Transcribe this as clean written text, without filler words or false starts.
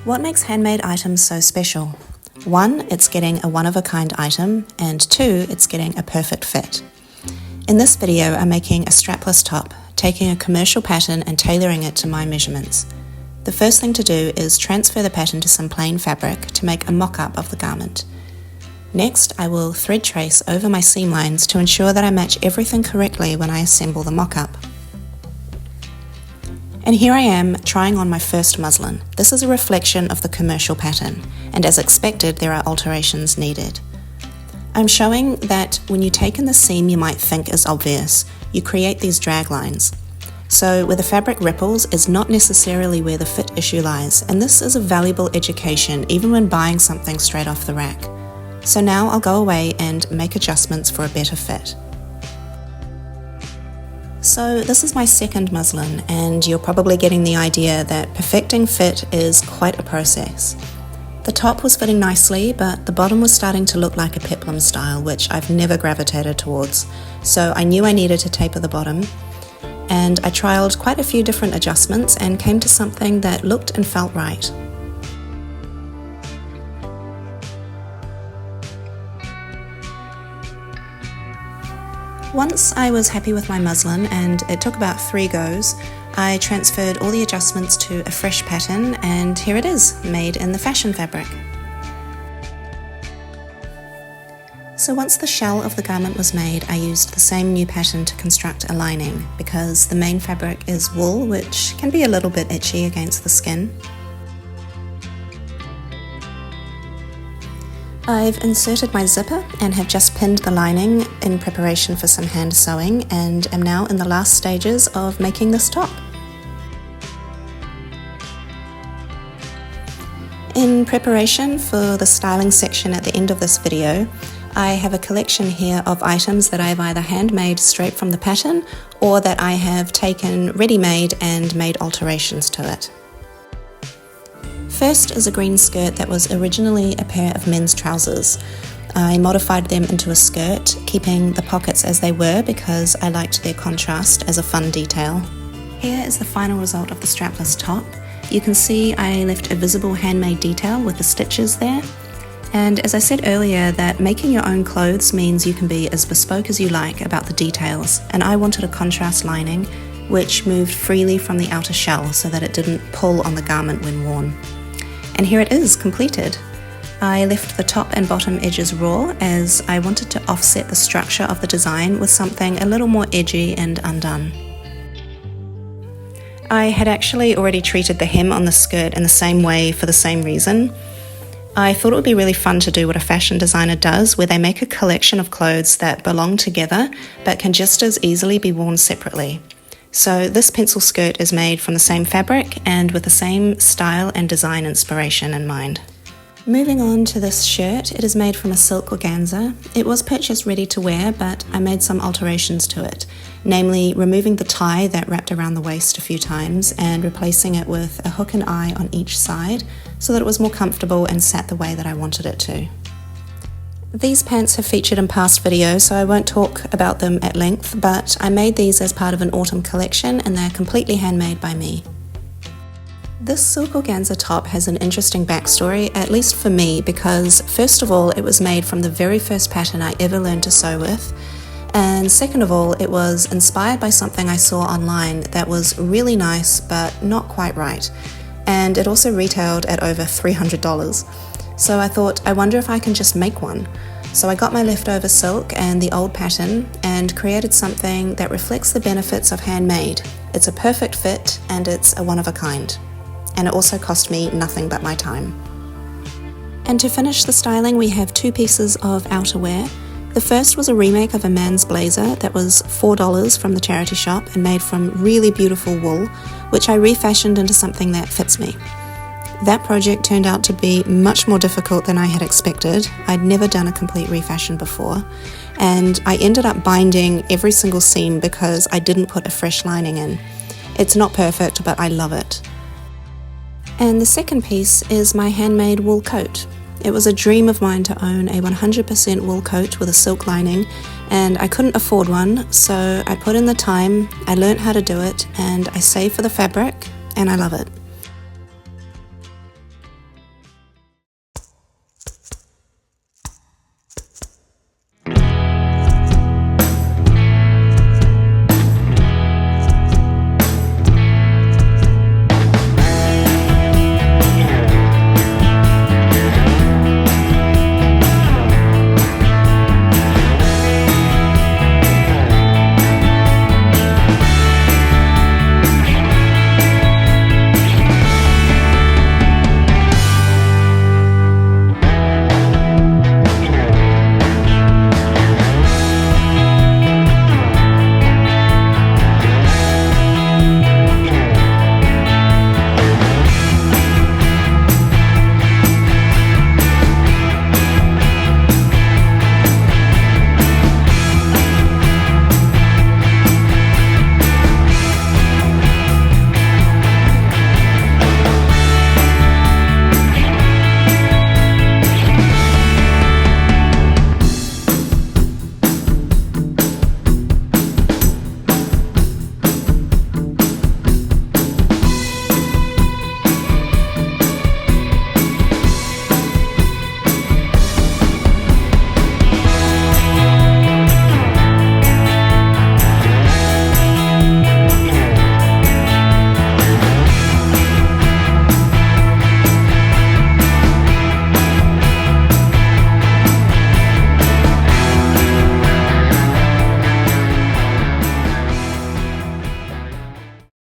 What makes handmade items so special? 1, it's getting a one-of-a-kind item, and 2, it's getting a perfect fit. In this video, I'm making a strapless top, taking a commercial pattern and tailoring it to my measurements. The first thing to do is transfer the pattern to some plain fabric to make a mock-up of the garment. Next, I will thread trace over my seam lines to ensure that I match everything correctly when I assemble the mock-up. And here I am trying on my first muslin. This is a reflection of the commercial pattern, and as expected, there are alterations needed. I'm showing that when you take in the seam you might think is obvious, you create these drag lines. So where the fabric ripples is not necessarily where the fit issue lies, and this is a valuable education even when buying something straight off the rack. So now I'll go away and make adjustments for a better fit. So this is my second muslin, and you're probably getting the idea that perfecting fit is quite a process. The top was fitting nicely, but the bottom was starting to look like a peplum style, which I've never gravitated towards. So I knew I needed to taper the bottom, and I trialed quite a few different adjustments and came to something that looked and felt right. Once I was happy with my muslin, and it took about 3 goes, I transferred all the adjustments to a fresh pattern, and here it is, made in the fashion fabric. So once the shell of the garment was made, I used the same new pattern to construct a lining, because the main fabric is wool, which can be a little bit itchy against the skin. I've inserted my zipper and have just pinned the lining in preparation for some hand sewing, and am now in the last stages of making this top. In preparation for the styling section at the end of this video, I have a collection here of items that I've either handmade straight from the pattern or that I have taken ready-made and made alterations to it. First is a green skirt that was originally a pair of men's trousers. I modified them into a skirt, keeping the pockets as they were because I liked their contrast as a fun detail. Here is the final result of the strapless top. You can see I left a visible handmade detail with the stitches there. And as I said earlier, that making your own clothes means you can be as bespoke as you like about the details, and I wanted a contrast lining which moved freely from the outer shell so that it didn't pull on the garment when worn. And here it is, completed. I left the top and bottom edges raw as I wanted to offset the structure of the design with something a little more edgy and undone. I had actually already treated the hem on the skirt in the same way for the same reason. I thought it would be really fun to do what a fashion designer does, where they make a collection of clothes that belong together but can just as easily be worn separately. So this pencil skirt is made from the same fabric and with the same style and design inspiration in mind. Moving on to this shirt, it is made from a silk organza. It was purchased ready to wear, but I made some alterations to it, namely removing the tie that wrapped around the waist a few times and replacing it with a hook and eye on each side so that it was more comfortable and sat the way that I wanted it to. These pants have featured in past videos, so I won't talk about them at length, but I made these as part of an autumn collection and they're completely handmade by me. This silk organza top has an interesting backstory, at least for me, because first of all, it was made from the very first pattern I ever learned to sew with, and second of all, it was inspired by something I saw online that was really nice but not quite right, and it also retailed at over $300. So I thought, I wonder if I can just make one. So I got my leftover silk and the old pattern and created something that reflects the benefits of handmade. It's a perfect fit and it's a one-of-a-kind. And it also cost me nothing but my time. And to finish the styling, we have 2 pieces of outerwear. The first was a remake of a man's blazer that was $4 from the charity shop and made from really beautiful wool, which I refashioned into something that fits me. That project turned out to be much more difficult than I had expected. I'd never done a complete refashion before, and I ended up binding every single seam because I didn't put a fresh lining in. It's not perfect, but I love it. And the second piece is my handmade wool coat. It was a dream of mine to own a 100% wool coat with a silk lining, and I couldn't afford one, so I put in the time, I learnt how to do it, and I saved for the fabric, and I love it.